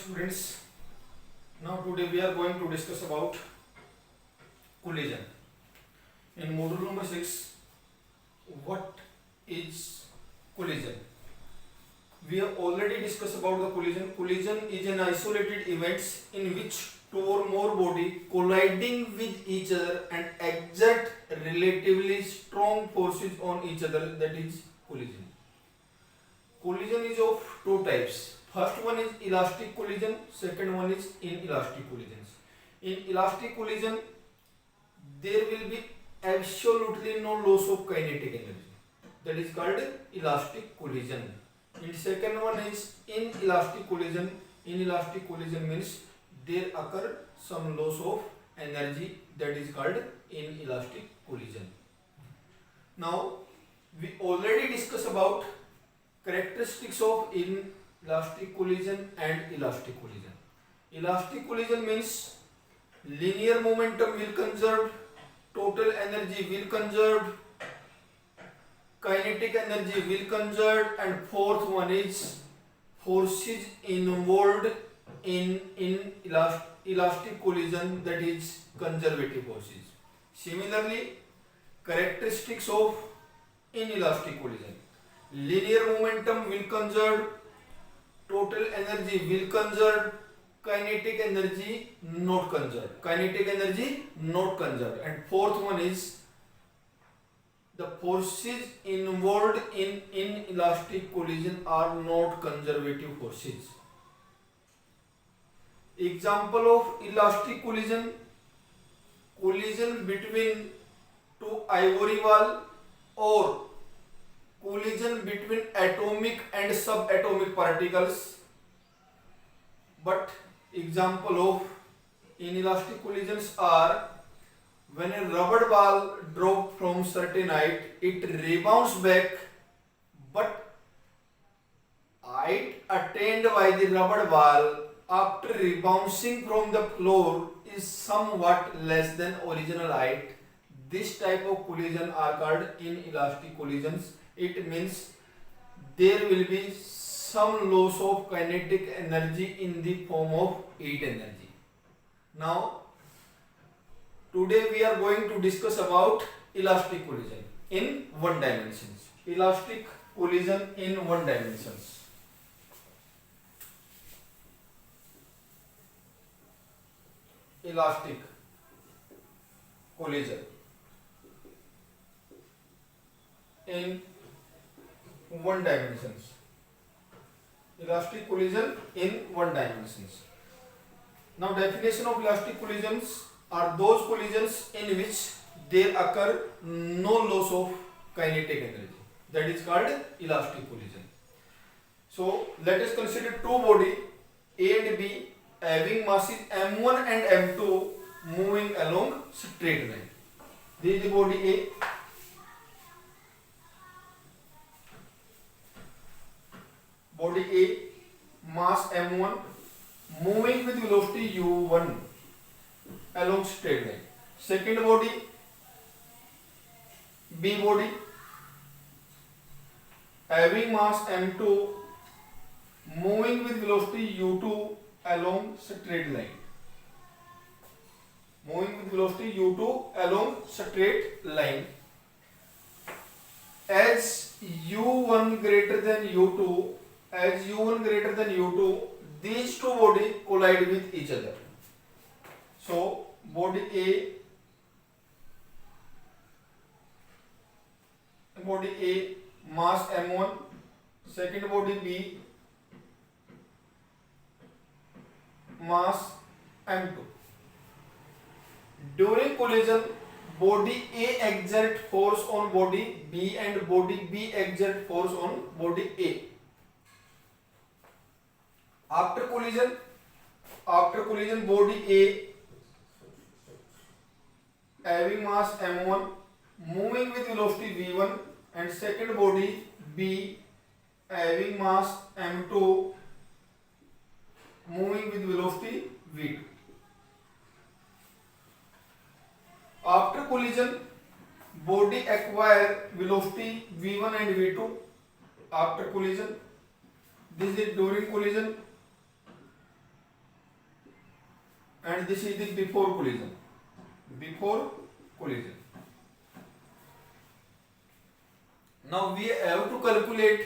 students. Now today we are going to discuss about collision. In module number 6, what is collision? We have already discussed about the collision. Collision is an isolated event in which two or more bodies colliding with each other and exert relatively strong forces on each other, that is collision. Collision is of two types. First one is elastic collision, second one is inelastic collisions. In elastic collision, there will be absolutely no loss of kinetic energy. That is called elastic collision. And second one is inelastic collision. Inelastic collision means there occur some loss of energy, that is called inelastic collision. Now we already discussed about characteristics of inelastic collision and elastic collision. Elastic collision means linear momentum will conserve, total energy will conserve, kinetic energy will conserve, and fourth one is forces involved in elastic collision, that is conservative forces. Similarly, characteristics of inelastic collision: linear momentum will conserve, total energy will conserve, kinetic energy not conserved. Kinetic energy not conserved. And fourth one is the forces involved in inelastic collision are not conservative forces. Example of elastic collision: collision between two ivory wall or collision between atomic and subatomic particles. But example of inelastic collisions are when a rubber ball drops from certain height, it rebounds back, but height attained by the rubber ball after rebounding from the floor is somewhat less than original height. This type of collision are called inelastic collisions. It means there will be some loss of kinetic energy in the form of heat energy. Now today we are going to discuss about elastic collision in one dimension. Elastic collision in one dimension. Elastic collision in one dimensions. Elastic collision in one dimensions. Now definition of elastic collisions are those collisions in which there occur no loss of kinetic energy. That is called elastic collision. So let us consider two bodies A and B having masses m1 and m2 moving along straight line. This is the body A. Body A, mass m1, moving with velocity u1 along straight line. Second body, B body, having mass m2, moving with velocity u2 along straight line. Moving with velocity u2 along straight line. As u1 greater than u2, these two bodies collide with each other. So body A mass m1, second body B mass m2. During collision, body A exert force on body B and body B exert force on body A. After collision, body A having mass m1 moving with velocity v1 and second body B having mass m2 moving with velocity v2. After collision, body acquire velocity v1 and v2. After collision, this is during collision. and this is the before collision. Before collision. Now we have to calculate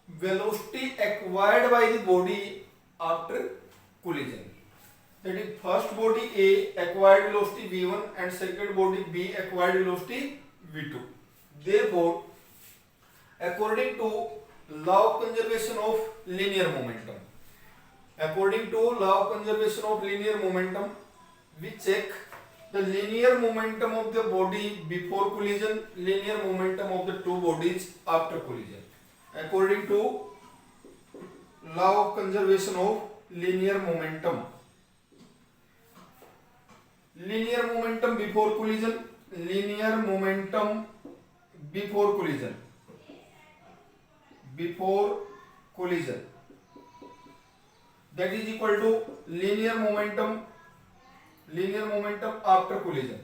velocity acquired by the body after collision. That is, first body A acquired velocity v1 and second body B acquired velocity v2. Therefore, according to law of conservation of linear momentum, we check the linear momentum of the body before collision, linear momentum of the two bodies after collision. According to law of conservation of linear momentum before collision, that is equal to linear momentum after collision.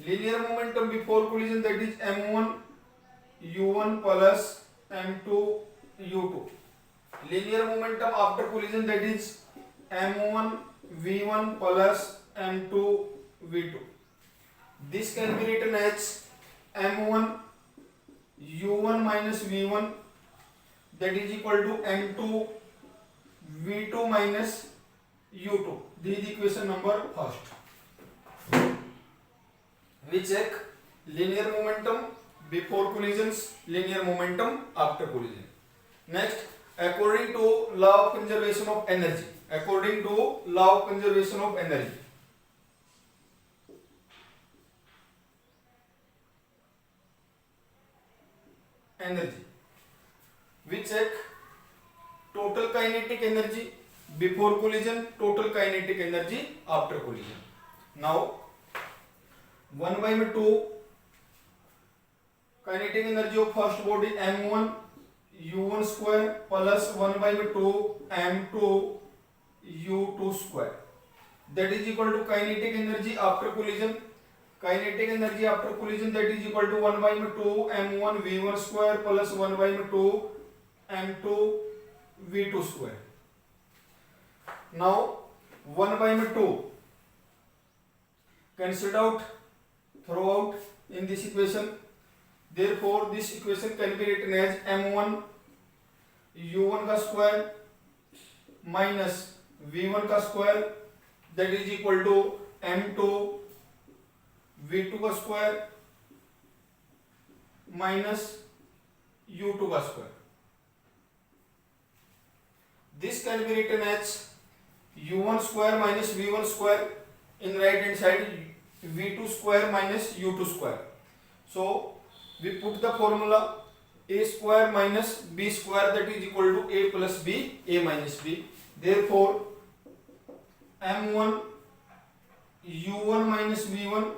Linear momentum before collision, that is m1 u1 plus m2 u2. Linear momentum after collision, that is m1 v1 plus m2 v2. This can be written as m1 u1 minus v1, that is equal to m2 v2 minus u2. This is equation number first. We check linear momentum before collisions, linear momentum after collision. Next, according to law of conservation of energy, we check total kinetic energy before collision, total kinetic energy after collision. Now 1 by 2 kinetic energy of first body m1 u1 square plus 1 by 2 m2 u2 square, that is equal to kinetic energy after collision. That is equal to 1 by 2 m1 v1 square plus 1 by 2 m2 v2 square. Now 1 by 2 cancelled out, throw out in this equation. Therefore, this equation can be written as m1 u1 का square minus v1 का square, that is equal to m2 v2 का square minus u2 का square. This can be written as u1 square minus v1 square, in right hand side v2 square minus u2 square. So we put the formula a square minus b square, that is equal to a plus b, a minus b. Therefore, m1 u1 minus v1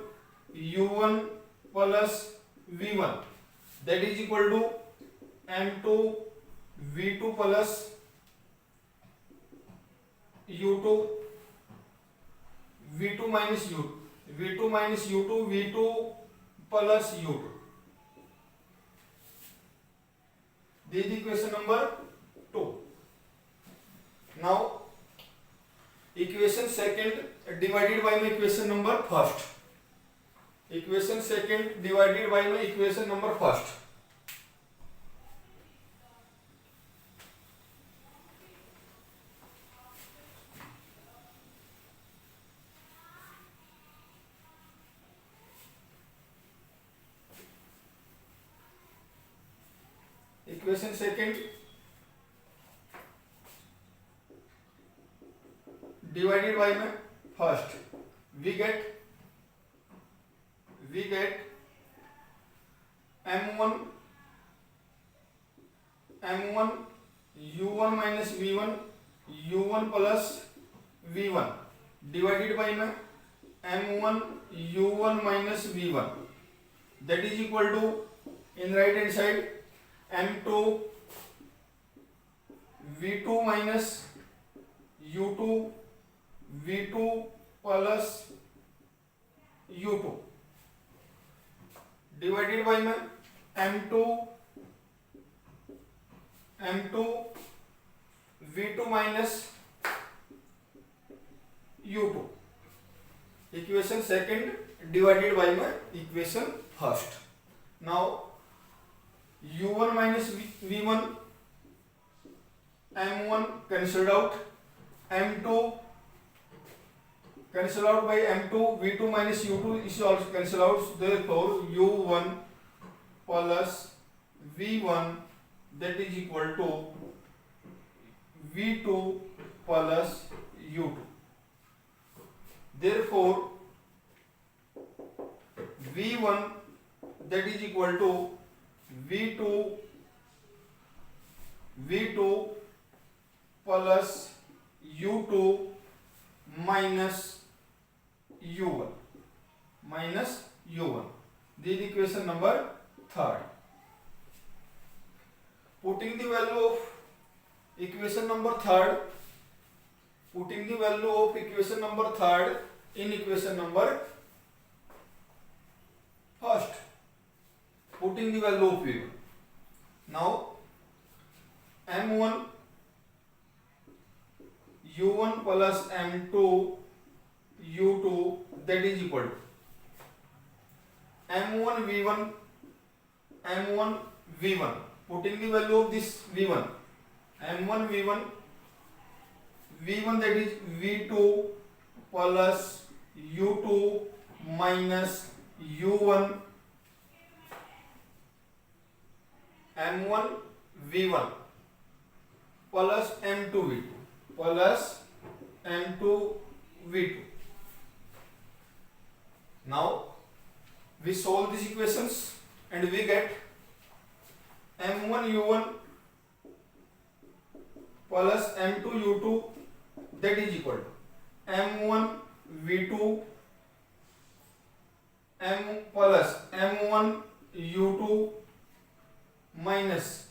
u1 plus v1, that is equal to m2 v2 plus u2 v2 minus u2 v2 plus u2. This is equation number 2. Now equation second divided by my equation number first. Equation second divided by my equation number first. Equation second divided by my first, we get m1 u1 minus v1 u1 plus v1 divided by my m1 u1 minus v1, that is equal to, in right hand side, m2 v2 minus u2 v2 plus u2 divided by my m2 m2 v2 minus u2, equation second divided by my equation first. Now u1 minus v1, m1 cancelled out, m2 cancel out by m2, v2 minus u2 is also cancel out. Therefore u1 plus v1 that is equal to v2 plus u2. Therefore v1 that is equal to v2 plus u2 minus u1. This is equation number third. Putting the value of equation number third in equation number first, putting the value of v1. Now m1 u1 plus m2 u2 that is equal to m1 v1, putting the value of this v1, m1 v1 that is v2 plus u2 minus u1, m1 v1 plus m2 v2. Now we solve these equations and we get m1 u1 plus m2 u2 that is equal to m1 v2 plus m1 u2 minus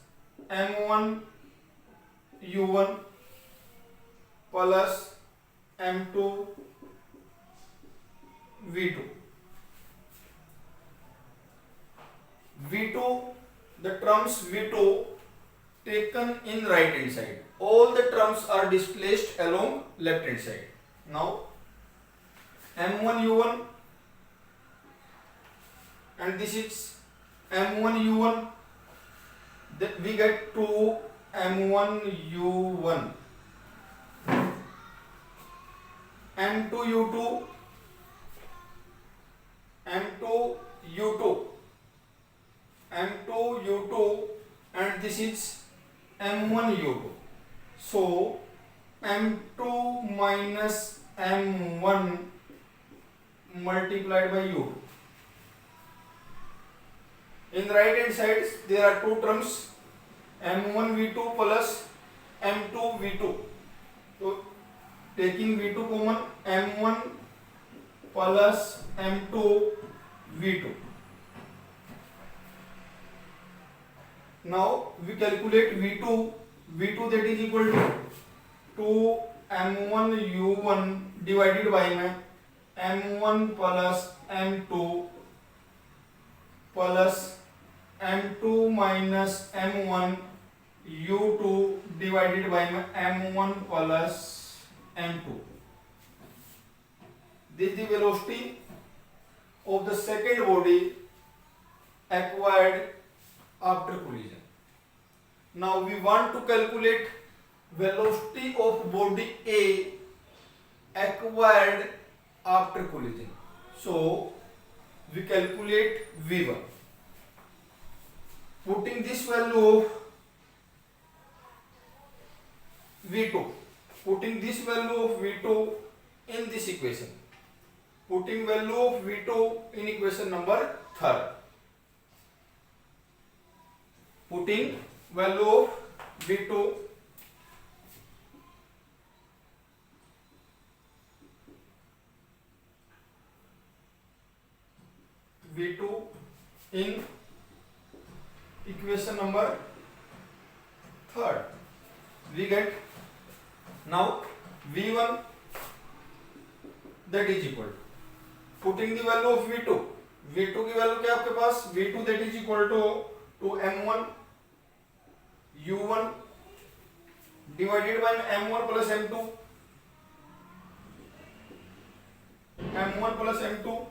m1 u1 plus m2 v2. The terms v2 taken in right hand side, all the terms are displaced along left hand side. Now m1 u1 and this is m1 u1, that we get 2 m1 u1, m2 u2 and this is m1 u2. So m2 minus m1 multiplied by u2. In right hand side there are two terms, m1 v2 plus m2 v2. So taking v2 common, m1 plus m2 v2. Now we calculate v2 that is equal to m1 u1 divided by m1 plus m2 plus m2 minus m1 u2 divided by m1 plus m2. This is the velocity of the second body acquired after collision. Now we want to calculate velocity of body A acquired after collision. So we calculate v1. Putting this value of v2, in this equation, putting value of v2 in equation number third, putting value of v2 in equation number third, we get now v1 that is equal to, putting the value of v2 की value क्या आपके पास, v2 that is equal to m1 u1 divided by m1 plus m2, m1 plus m2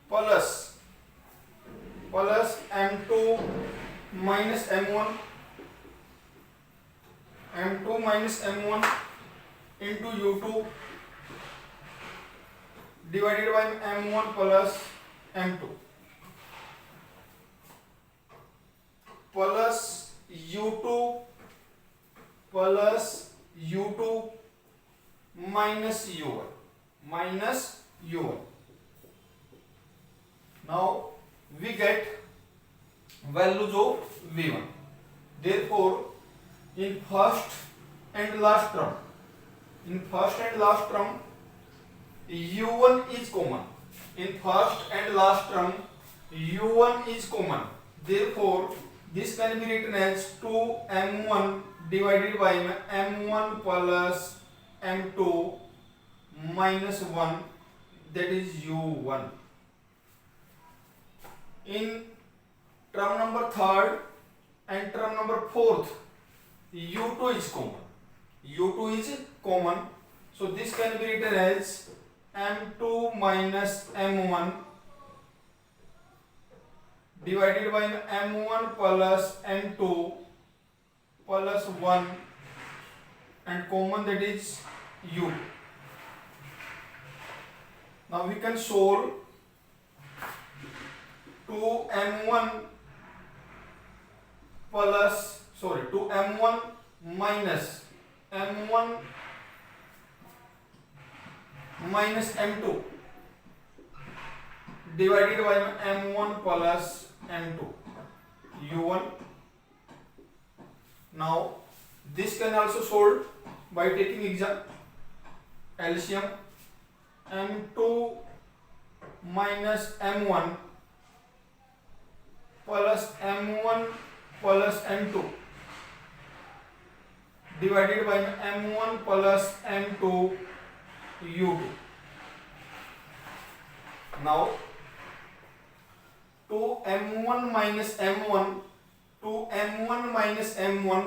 plus m2 minus m1, m2 minus m1 into u2 divided by m1 plus m2 plus u2 minus u1. Now we get values of v1. Therefore, in first and last term, u1 is common. In first and last term, u1 is common. Therefore, this can be written as 2m1 divided by m1 plus m2 minus 1, that is u1. In term number third and term number fourth, u2 is common. So this can be written as m2 minus m1 divided by m1 plus m2 plus 1, and common, that is u. Now we can solve 2m1 minus m2 divided by m1 plus m2 u1. Now this can also solve by taking LCM. m2 minus m1 plus m1 plus m2 divided by m1 plus m2 u2. Now 2m1 minus m1,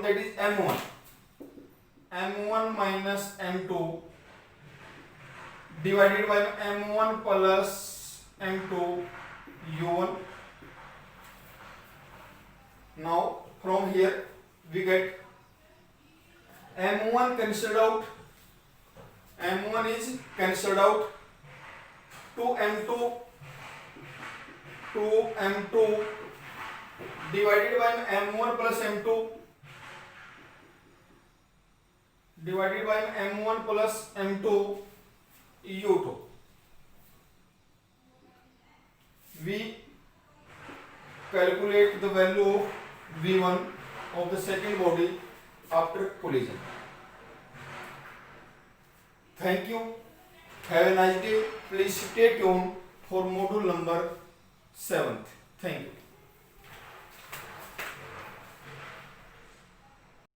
that is m1 minus m2 divided by m1 plus m2 u1. Now from here we get m1 cancelled out, m1 is cancelled out, 2m2 divided by m1 plus m2 divided by m1 plus m2 u2. We calculate the value of v1 of the second body after collision. Thank you. Have a nice day. Please stay tuned for module number 7th. Thank you.